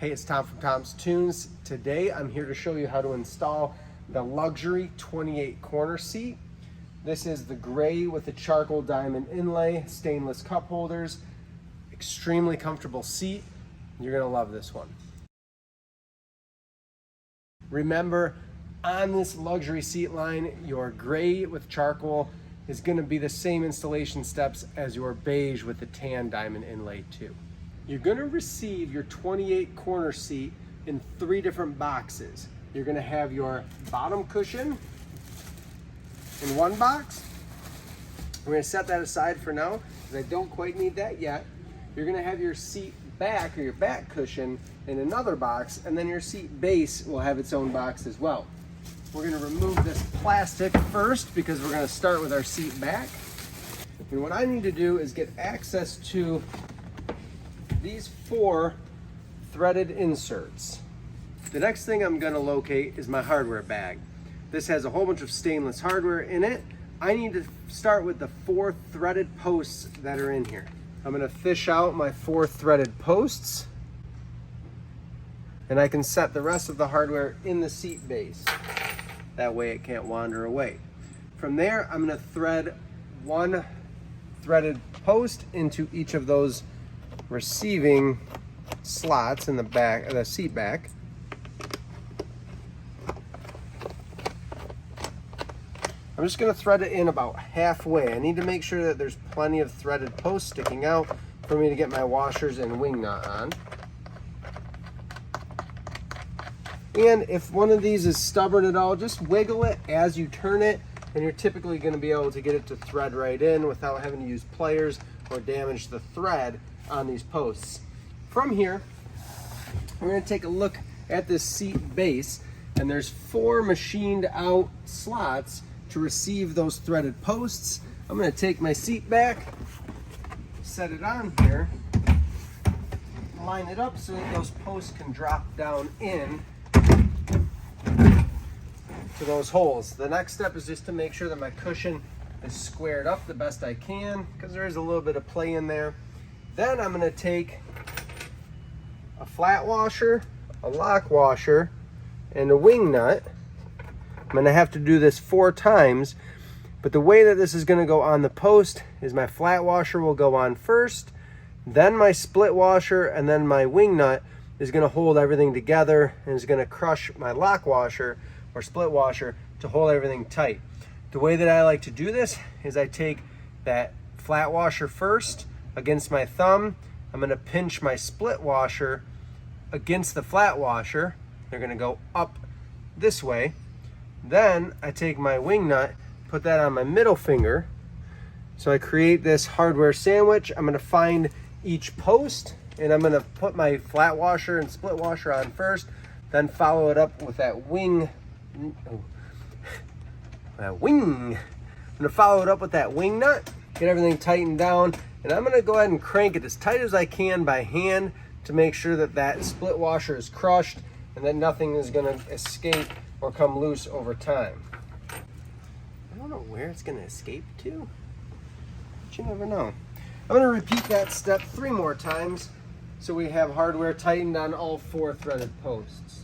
Hey, it's Tom from Tom's Toons. Today I'm here to show you how to install the luxury 28 corner seat. This is the gray with the charcoal diamond inlay, stainless cup holders, extremely comfortable seat. You're gonna love this one. Remember, on this luxury seat line, your gray with charcoal is gonna be the same installation steps as your beige with the tan diamond inlay too. You're gonna receive your 28 corner seat in 3 different boxes. You're gonna have your bottom cushion in one box. We're gonna set that aside for now because I don't quite need that yet. You're gonna have your seat back or your back cushion in another box, and then your seat base will have its own box as well. We're gonna remove this plastic first because we're gonna start with our seat back. And what I need to do is get access to these 4 threaded inserts. The next thing I'm gonna locate is my hardware bag. This has a whole bunch of stainless hardware in it. I need to start with the 4 threaded posts that are in here. I'm gonna fish out my 4 threaded posts, and I can set the rest of the hardware in the seat base. That way it can't wander away. From there, I'm gonna thread 1 threaded post into each of those receiving slots in the back, the seat back. I'm just going to thread it in about halfway. I need to make sure that there's plenty of threaded posts sticking out for me to get my washers and wing nut on. And if one of these is stubborn at all, just wiggle it as you turn it, and you're typically going to be able to get it to thread right in without having to use pliers or damage the thread on these posts. From here, we're going to take a look at this seat base, and there's 4 machined out slots to receive those threaded posts. I'm going to take my seat back, set it on here, line it up so that those posts can drop down in to those holes. The next step is just to make sure that my cushion is squared up the best I can, because there is a little bit of play in there. Then I'm going to take a flat washer, a lock washer, and a wing nut. I'm going to have to do this 4 times, but the way that this is going to go on the post is my flat washer will go on first, then my split washer, and then my wing nut is going to hold everything together and is going to crush my lock washer or split washer to hold everything tight. The way that I like to do this is I take that flat washer first against my thumb. I'm going to pinch my split washer against the flat washer. They're going to go up this way. Then I take my wing nut, put that on my middle finger. So I create this hardware sandwich. I'm going to find each post, and I'm going to put my flat washer and split washer on first, then follow it up with that wing. I'm going to follow it up with that wing nut, get everything tightened down, and I'm going to go ahead and crank it as tight as I can by hand to make sure that that split washer is crushed and that nothing is going to escape or come loose over time. I don't know where it's going to escape to, but you never know. I'm going to repeat that step 3 more times so we have hardware tightened on all 4 threaded posts.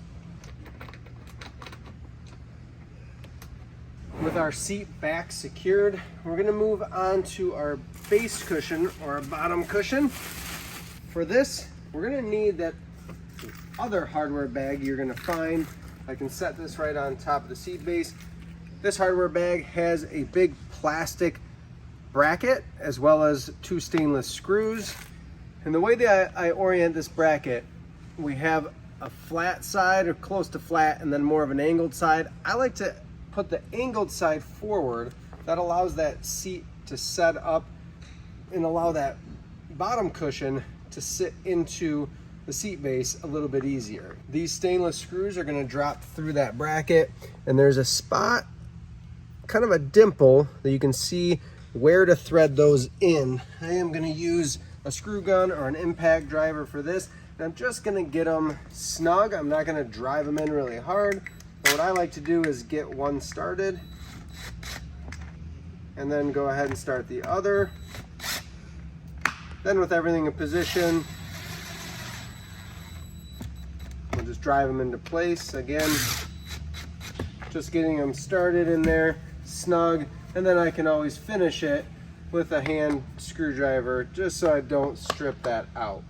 With our seat back secured, we're going to move on to our base cushion or our bottom cushion. For this, we're going to need that other hardware bag you're going to find. I can set this right on top of the seat base. This hardware bag has a big plastic bracket as well as 2 stainless screws. And the way that I orient this bracket, we have a flat side or close to flat and then more of an angled side. I like to put the angled side forward. That allows that seat to set up and allow that bottom cushion to sit into the seat base a little bit easier. These stainless screws are going to drop through that bracket, and there's a spot, kind of a dimple, that you can see where to thread those in. I am going to use a screw gun or an impact driver for this, and I'm just going to get them snug. I'm not going to drive them in really hard. But what I like to do is get one started and then go ahead and start the other. Then with everything in position, just drive them into place. Again, just getting them started in there, snug, and then I can always finish it with a hand screwdriver just so I don't strip that out.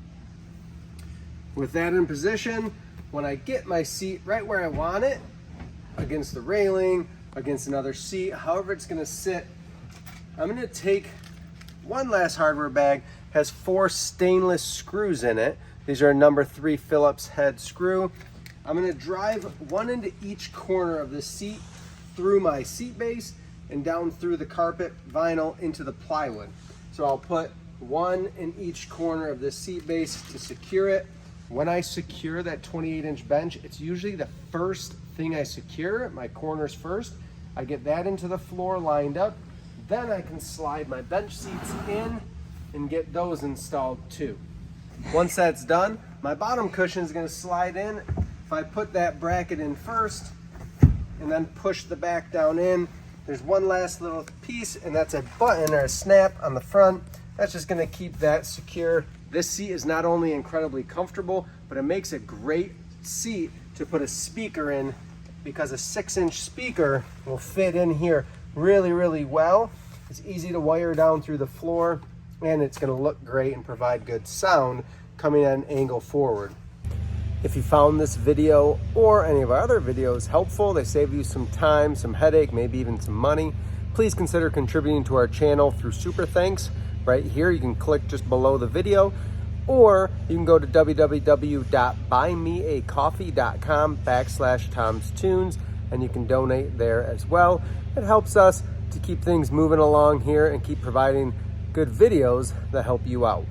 With that in position, when I get my seat right where I want it, against the railing, against another seat, however it's gonna sit, I'm gonna take one last hardware bag, has 4 stainless screws in it. These are a number 3 Phillips head screw. I'm gonna drive one into each corner of the seat through my seat base and down through the carpet vinyl into the plywood. So I'll put one in each corner of the seat base to secure it. When I secure that 28-inch bench, it's usually the first thing I secure, my corners first. I get that into the floor lined up. Then I can slide my bench seats in and get those installed too. Once that's done, my bottom cushion is gonna slide in. If I put that bracket in first and then push the back down in, there's one last little piece, and that's a button or a snap on the front. That's just gonna keep that secure. This seat is not only incredibly comfortable, but it makes a great seat to put a speaker in, because a 6-inch speaker will fit in here really, really well. It's easy to wire down through the floor, and it's gonna look great and provide good sound coming at an angle forward. If you found this video or any of our other videos helpful, they save you some time, some headache, maybe even some money, please consider contributing to our channel through Super Thanks. Right here, you can click just below the video, or you can go to www.buymeacoffee.com/TomsToons, and you can donate there as well. It helps us to keep things moving along here and keep providing good videos that help you out.